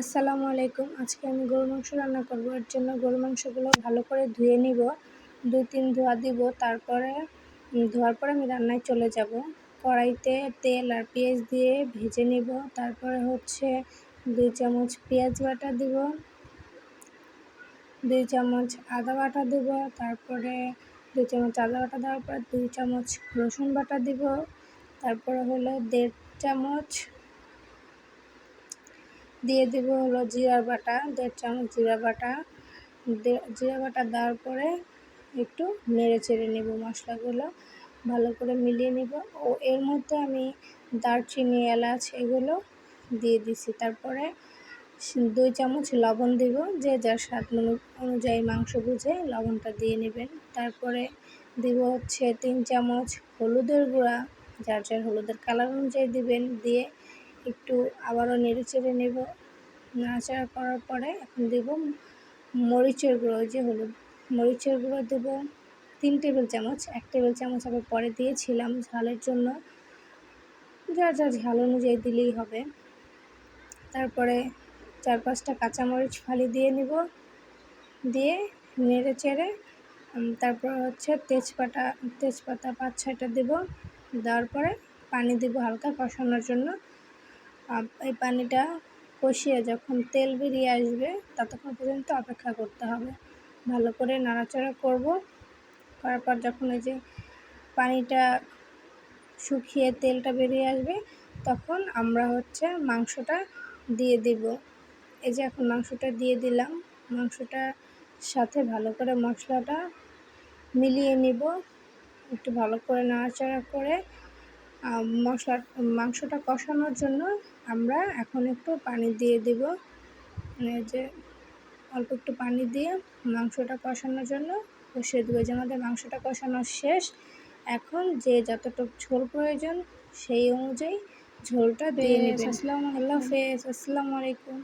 আসসালামু আলাইকুম। আজকে আমি গরুর মাংস রান্না করব। এর জন্য গরুর মাংসগুলো ভালো করে ধুয়ে নিব, 2-3 ধোয়া দিব। তারপরে ধোয়ার পরে আমি রান্নায় চলে যাব। কড়াইতে তেল আর পেঁয়াজ দিয়ে ভেজে নিব। তারপরে 2 চামচ পেঁয়াজ বাটা দিব, 2 চামচ আদা বাটা দিব। তারপরে 2 চামচ আদা বাটা দেওয়ার পর 2 চামচ রসুন বাটা দিব। তারপরে 1.5 চামচ দিয়ে দিব জিরার বাটা, 1.5 চামচ জিরা বাটা। জিরা বাটা দেওয়ার পরে একটু নেড়ে চেড়ে নেব, মশলাগুলো ভালো করে মিলিয়ে নেব। ও এর মধ্যে আমি দারচিনি, এলাচ এগুলো দিয়ে দিছি। তারপরে 2 চামচ লবণ দিব, যে যার স্বাদ অনুযায়ী মাংস বুঝে লবণটা দিয়ে নেবেন। তারপরে দিব 3 চামচ হলুদের গুঁড়া, যার যার হলুদের কালার অনুযায়ী দিবেন। দিয়ে একটু আবারও নেড়ে চেড়ে নেব। নাড়াচাড়া করার পরে এখন দেব মরিচের গুঁড়ো, যে হলুদ মরিচের গুঁড়ো দেব 3 টেবিল চামচ। 1 টেবিল চামচ আবার পরে দিয়েছিলাম ঝালের জন্য, যার যার ঝাল অনুযায়ী দিলেই হবে। তারপরে 4-5টা কাঁচামরিচ ফালি দিয়ে নিব, দিয়ে নেড়ে চেড়ে তারপর তেজপাতা 5-6টা দেব। দেওয়ার পরে পানি দেব হালকা কষানোর জন্য। এই পানিটা কষিয়ে যখন তেল বেরিয়ে আসবে ততক্ষণ পর্যন্ত অপেক্ষা করতে হবে। ভালো করে নাড়াচাড়া করব। করার পর যখন এই যে পানিটা শুকিয়ে তেলটা বেরিয়ে আসবে তখন আমরা মাংসটা দিয়ে দিব। এই যে এখন মাংসটা দিয়ে দিলাম। মাংসটার সাথে ভালো করে মশলাটা মিলিয়ে নিব। একটু ভালো করে নাড়াচাড়া করে মাংসটা কষানোর জন্য আমরা এখন একটু পানি দিয়ে দিব। যে অল্প একটু পানি দিয়ে মাংসটা কষানোর জন্য কষিয়ে দেবো। যে আমাদের মাংসটা কষানো শেষ। এখন যে যতটুকু ঝোল প্রয়োজন সেই অনুযায়ী ঝোলটা দিয়ে নেবেন। আল্লাহ হাফেজ। আসসালামু আলাইকুম।